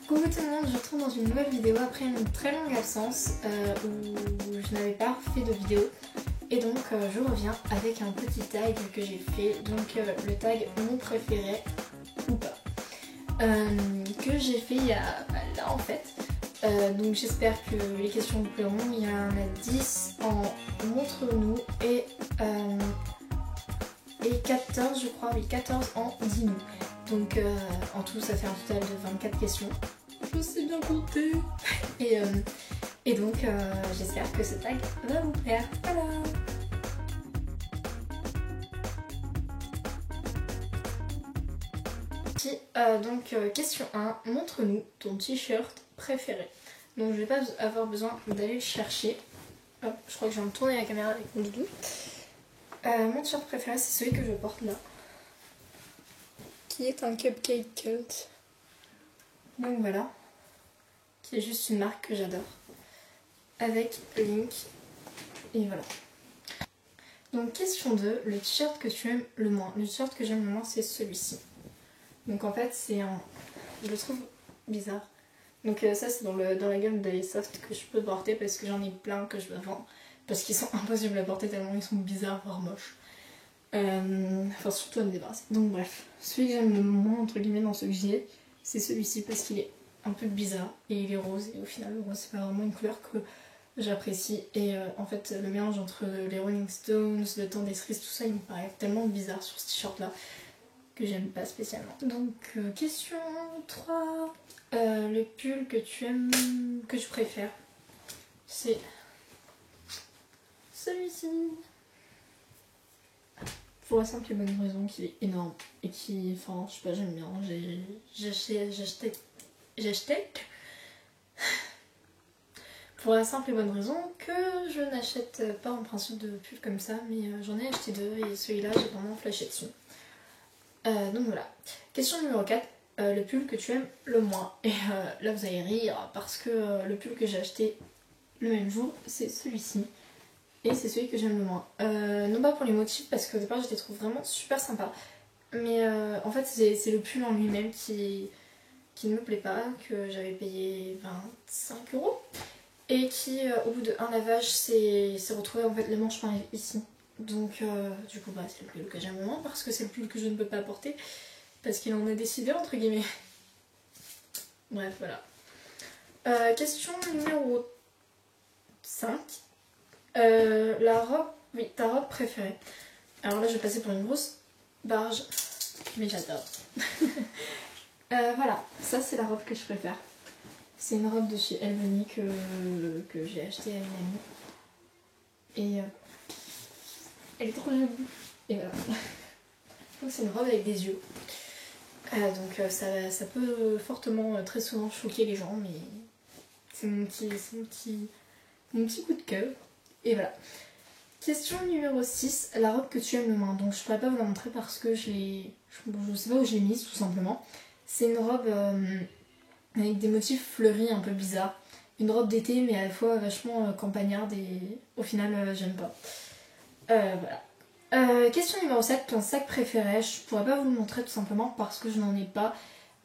Coucou tout le monde, je retrouve dans une nouvelle vidéo après une très longue absence où je n'avais pas fait de vidéo. Et donc je reviens avec un petit tag que j'ai fait, donc le tag mon préféré ou pas, que j'ai fait il y a là en fait. Donc j'espère que les questions vous plairont, il y en a 10 en montre-nous et 14 je crois, oui 14 en dis-nous. Donc en tout ça fait un total de 24 questions. Je sais bien compter. Et donc j'espère que ce tag va vous plaire. Voilà. Question 1, montre-nous ton t-shirt préféré. Donc je vais pas avoir besoin d'aller le chercher. Hop, je crois que je vais me tourner la caméra avec mon doudou. Mon t-shirt préféré c'est celui que je porte là, qui est un cupcake cult. Donc voilà, qui est juste une marque que j'adore, avec Link, et voilà. Donc question 2, le t-shirt que tu aimes le moins. Le t-shirt que j'aime le moins c'est celui-ci. Donc en fait c'est un... je le trouve bizarre. Donc ça c'est dans la gamme d'Airsoft que je peux porter parce que j'en ai plein que je veux vendre. Parce qu'ils sont impossibles à porter tellement ils sont bizarres, voire moches. Enfin surtout à me débarrasser. Donc bref, celui que j'aime le moins entre guillemets dans ce que j'ai, c'est celui-ci parce qu'il est un peu bizarre et il est rose. Et au final le rose c'est pas vraiment une couleur que j'apprécie. Et en fait le mélange entre les Rolling Stones, le temps des cerises, tout ça il me paraît tellement bizarre sur ce t-shirt là que j'aime pas spécialement. Donc question 3, le pull que tu aimes, que tu préfères, c'est celui-ci. Pour la simple et bonne raison qu'il est énorme et qui, enfin je sais pas, j'aime bien, j'achète pour la simple et bonne raison que je n'achète pas en principe de pull comme ça, mais j'en ai acheté deux et celui-là j'ai vraiment flashé dessus. Donc voilà. Question numéro 4, le pull que tu aimes le moins. Et là vous allez rire parce que le pull que j'ai acheté le même jour c'est celui-ci. Et c'est celui que j'aime le moins. Non pas pour les motifs parce qu'au départ je les trouve vraiment super sympas. Mais en fait c'est le pull en lui-même qui ne me plaît pas, que j'avais payé 25€. Et qui au bout d'un lavage s'est retrouvé en fait les manches par ici. Donc du coup c'est le pull que j'aime le moins parce que c'est le pull que je ne peux pas porter. Parce qu'il en a décidé entre guillemets. Bref voilà. Question numéro 5. La robe, oui, ta robe préférée. Alors là je vais passer pour une grosse barge, mais j'adore. Voilà, ça c'est la robe que je préfère. C'est une robe de chez Elveny que j'ai achetée à une amie. Et elle est trop jolie. Et voilà. Donc c'est une robe avec des yeux. Donc ça peut fortement, très souvent choquer les gens, mais c'est mon petit coup de cœur. Et voilà. Question numéro 6, la robe que tu aimes le moins. Donc je pourrais pas vous la montrer parce que je sais pas où je l'ai mise tout simplement. C'est une robe avec des motifs fleuris un peu bizarres. Une robe d'été mais à la fois vachement campagnarde et au final j'aime pas. Voilà. Question numéro 7, ton sac préféré. Je pourrais pas vous le montrer tout simplement parce que je n'en ai pas.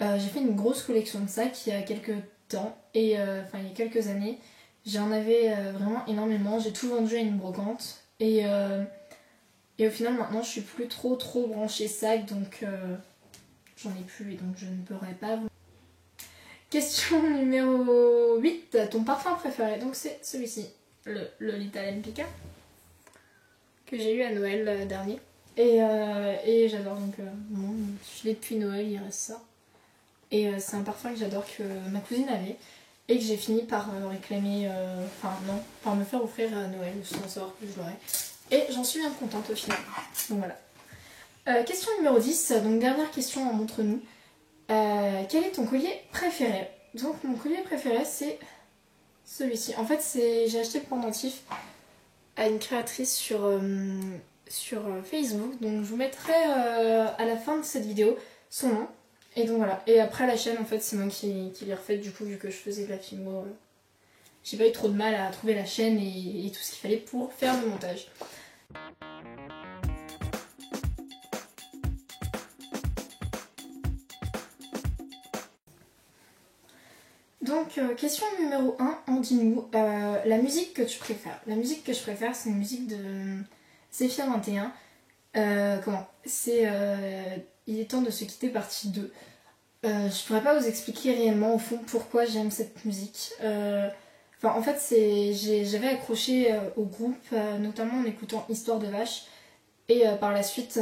J'ai fait une grosse collection de sacs il y a quelques temps, et enfin il y a quelques années. J'en avais vraiment énormément, j'ai tout vendu à une brocante. Et au final maintenant je suis plus trop branchée sac, donc j'en ai plus et donc je ne pourrais pas vous... Question numéro 8, ton parfum préféré. Donc c'est celui-ci, le Lolita Lempicka, que j'ai eu à Noël dernier. Et j'adore, donc bon, je l'ai depuis Noël, il reste ça. Et c'est un parfum que j'adore, que ma cousine avait, et que j'ai fini par réclamer, par me faire offrir à Noël, sans savoir que je l'aurais. Et j'en suis bien contente au final. Donc voilà. Question numéro 10, donc dernière question en montre-nous. Quel est ton collier préféré? Donc mon collier préféré c'est celui-ci. En fait j'ai acheté le pendentif à une créatrice sur Facebook. Donc je vous mettrai à la fin de cette vidéo son nom. Et donc voilà. Et après la chaîne en fait c'est moi qui l'ai refaite du coup vu que je faisais de la filmo. J'ai pas eu trop de mal à trouver la chaîne et tout ce qu'il fallait pour faire le montage. Donc, question numéro 1, en dis-nous, la musique que tu préfères. La musique que je préfère, c'est une musique de Zephyr 21. Comment c'est Il est temps de se quitter partie 2. Je pourrais pas vous expliquer réellement au fond pourquoi j'aime cette musique. Enfin, en fait, j'avais accroché au groupe, notamment en écoutant Histoire de vache. Et par la suite,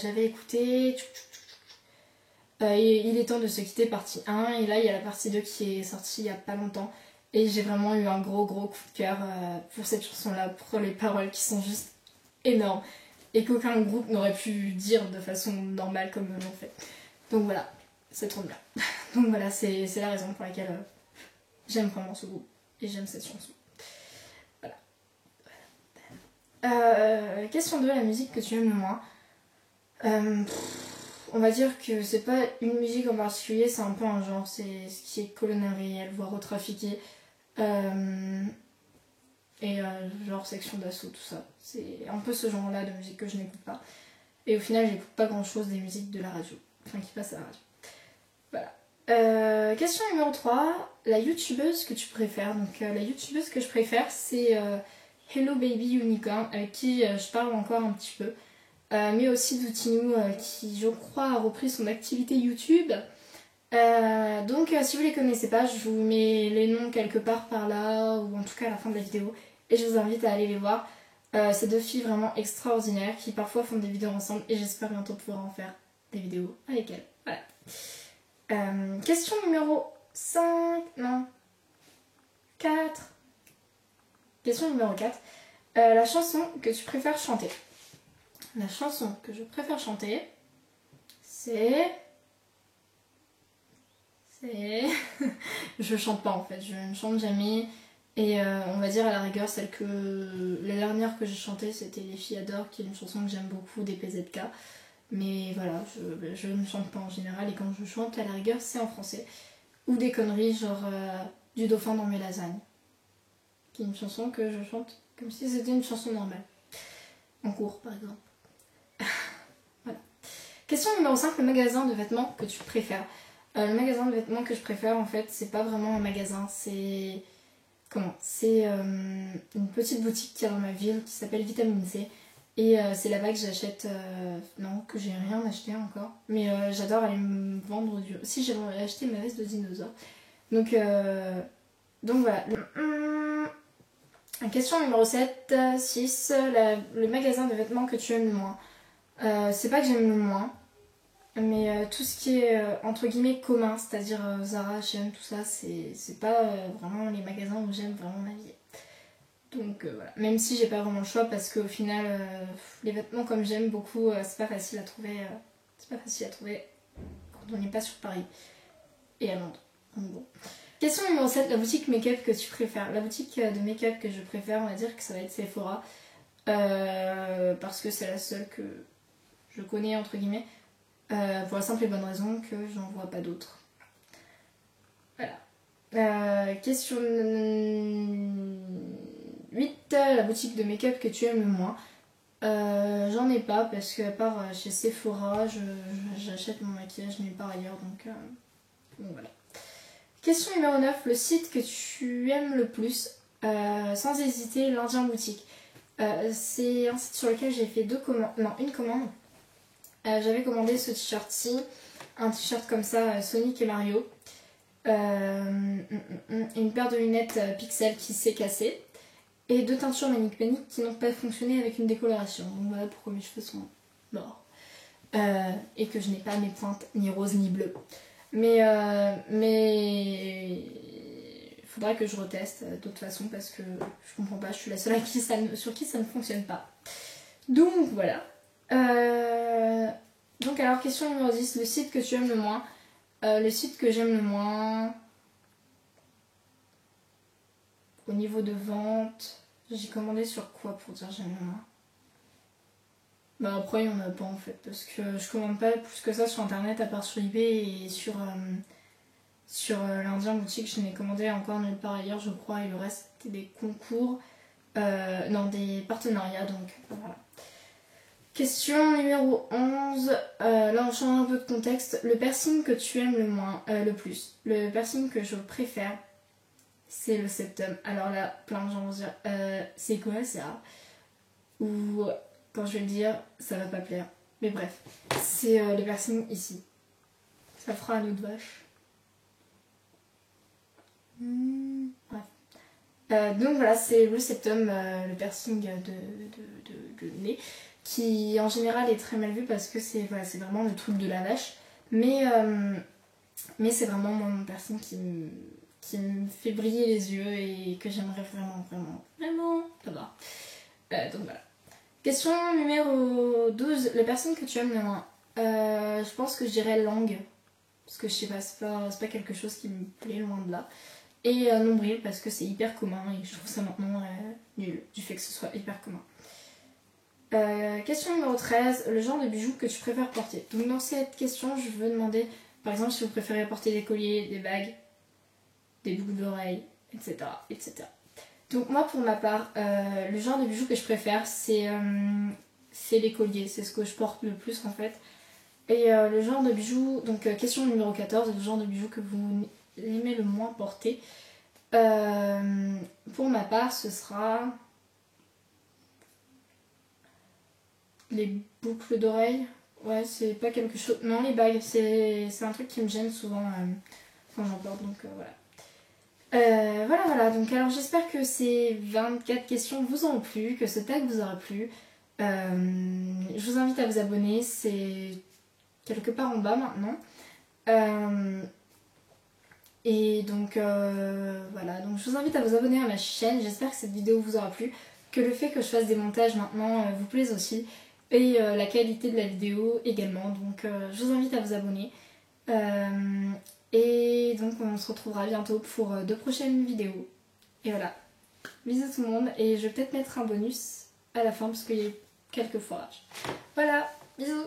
j'avais écouté Il est temps de se quitter partie 1. Et là, il y a la partie 2 qui est sortie il y a pas longtemps. Et j'ai vraiment eu un gros coup de cœur pour cette chanson-là, pour les paroles qui sont juste énormes. Et qu'aucun groupe n'aurait pu dire de façon normale comme eux l'ont fait. Donc voilà, c'est trop bien. Donc voilà, c'est la raison pour laquelle j'aime vraiment ce groupe. Et j'aime cette chanson. Question 2, la musique que tu aimes le moins. On va dire que c'est pas une musique en particulier, c'est un peu un genre, c'est ce qui est colonne réelle, voire retrafiqué. Genre section d'assaut, tout ça. C'est un peu ce genre-là de musique que je n'écoute pas. Et au final, j'écoute pas grand-chose des musiques de la radio, enfin qui passent à la radio. Voilà. Question numéro 3, la youtubeuse que tu préfères. Donc la youtubeuse que je préfère, c'est Hello Baby Unicorn, avec qui je parle encore un petit peu. Mais aussi Doutinou, qui je crois a repris son activité YouTube. Donc si vous les connaissez pas, je vous mets les noms quelque part par là, ou en tout cas à la fin de la vidéo. Et je vous invite à aller les voir. Ces deux filles vraiment extraordinaires qui parfois font des vidéos ensemble et j'espère bientôt pouvoir en faire des vidéos avec elles. Voilà. Question numéro 5, non, 4. Question numéro 4. La chanson que tu préfères chanter. La chanson que je préfère chanter, c'est... Je chante pas en fait, je ne chante jamais. Et on va dire à la rigueur, la dernière que j'ai chantée, c'était Les filles adorent, qui est une chanson que j'aime beaucoup des PZK. Mais voilà, je ne chante pas en général, et quand je chante, à la rigueur, c'est en français. Ou des conneries genre Du dauphin dans mes lasagnes, qui est une chanson que je chante comme si c'était une chanson normale. En cours, par exemple. Voilà. Question numéro 5, le magasin de vêtements que tu préfères. Le magasin de vêtements que je préfère, en fait, c'est pas vraiment un magasin, c'est... C'est une petite boutique qu'il y a dans ma ville qui s'appelle Vitamine C. Et c'est là-bas que j'achète... non, que j'ai rien acheté encore. Mais j'adore aller me vendre du... Si, j'ai acheté ma veste de dinosaure. Donc voilà. Question numéro 7, 6. Le magasin de vêtements que tu aimes le moins. C'est pas que j'aime le moins, mais tout ce qui est entre guillemets commun, c'est-à-dire Zara, H&M, tout ça, c'est pas vraiment les magasins où j'aime vraiment m'habiller. Donc voilà, même si j'ai pas vraiment le choix parce qu'au final, les vêtements comme j'aime beaucoup, c'est pas facile à trouver. Quand on n'est pas sur Paris et à Londres. Donc bon. Question numéro 7, la boutique make-up que tu préfères. La boutique de make-up que je préfère, on va dire que ça va être Sephora. Parce que c'est la seule que je connais entre guillemets. Pour la simple et bonne raison que j'en vois pas d'autres. Voilà. Question 8, la boutique de make-up que tu aimes le moins. J'en ai pas parce qu'à part chez Sephora, j'achète mon maquillage nulle part ailleurs, donc voilà. Question numéro 9, le site que tu aimes le plus, sans hésiter, l'Indien Boutique. C'est un site sur lequel j'ai fait une commande. J'avais commandé ce t-shirt-ci, un t-shirt comme ça, Sonic et Mario. Une paire de lunettes Pixel qui s'est cassée. Et 2 teintures Manic Panic qui n'ont pas fonctionné avec une décoloration. Donc voilà pourquoi mes cheveux sont morts. Et que je n'ai pas mes pointes ni roses ni bleues. Mais il faudra que je reteste d'autres façons parce que je comprends pas, je suis la seule sur qui ça ne fonctionne pas. Donc voilà. Donc alors question numéro 10, le site que tu aimes le moins. Le site que j'aime le moins, au niveau de vente, j'ai commandé sur quoi pour dire j'aime le moins? Bah après il n'y en a pas en fait, parce que je commande pas plus que ça sur internet à part sur eBay et sur l'Indien Boutique. Je n'ai commandé encore nulle part ailleurs je crois, et le reste c'était des concours, non des partenariats, donc voilà. Question numéro 11. Là on change un peu de contexte. Le piercing que tu aimes le plus. Le piercing que je préfère, c'est le septum. Alors là, plein de gens vont se dire c'est quoi ça? Ou quand je vais le dire, ça va pas plaire. Mais bref, c'est le piercing ici. Ça fera un autre vache. Bref. Donc voilà, c'est le septum, le piercing de nez, qui en général est très mal vu parce que c'est voilà, vraiment le truc de la vache. Mais c'est vraiment mon piercing qui me fait briller les yeux et que j'aimerais vraiment avoir. Donc voilà. Question numéro 12. La personne que tu aimes le moins. Je pense que je dirais langue. Parce que je sais pas, c'est pas quelque chose qui me plaît loin de là. Et nombril parce que c'est hyper commun et je trouve ça maintenant nul du fait que ce soit hyper commun. Question numéro 13. Le genre de bijoux que tu préfères porter. Donc dans cette question, je veux demander par exemple si vous préférez porter des colliers, des bagues, des boucles d'oreilles, etc., etc. Donc moi pour ma part, le genre de bijoux que je préfère c'est les colliers, c'est ce que je porte le plus en fait. Et le genre de bijoux, donc question numéro 14, le genre de bijoux que vous aimez le moins porter. Pour ma part ce sera les boucles d'oreilles. Ouais, c'est pas quelque chose... Non, les bagues, c'est un truc qui me gêne souvent quand j'en porte, donc voilà. Voilà, donc alors j'espère que ces 24 questions vous auront plu, que ce tag vous aura plu. Je vous invite à vous abonner, c'est quelque part en bas maintenant. Et donc voilà, donc je vous invite à vous abonner à ma chaîne, j'espère que cette vidéo vous aura plu, que le fait que je fasse des montages maintenant vous plaise aussi, et la qualité de la vidéo également, donc je vous invite à vous abonner. Et donc on se retrouvera bientôt pour de prochaines vidéos. Et voilà, bisous tout le monde, et je vais peut-être mettre un bonus à la fin parce qu'il y a eu quelques foirages. Voilà, bisous.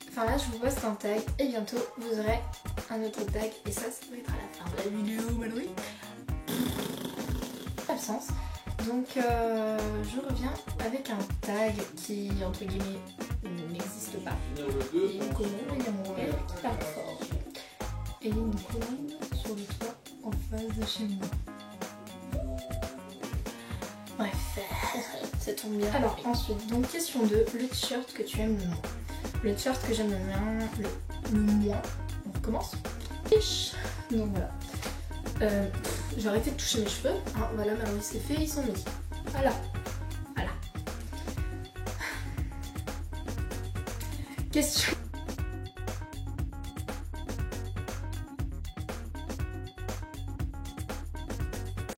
Enfin là je vous poste un tag et bientôt vous aurez un autre tag et ça va être à la fin de la vidéo, Mallory. Absence. Donc je reviens avec un tag qui entre guillemets n'existe pas. Et une commande qui part fort. Et une commande sur le toit en face de chez moi. Bref, ça tombe bien. Alors ensuite, donc question 2, le t-shirt que tu aimes le moins. Le t-shirt que j'aime le moins, on recommence. Donc voilà. J'ai arrêté de toucher mes cheveux. Hein, voilà, maintenant c'est fait, ils sont mis. Voilà. Voilà. Question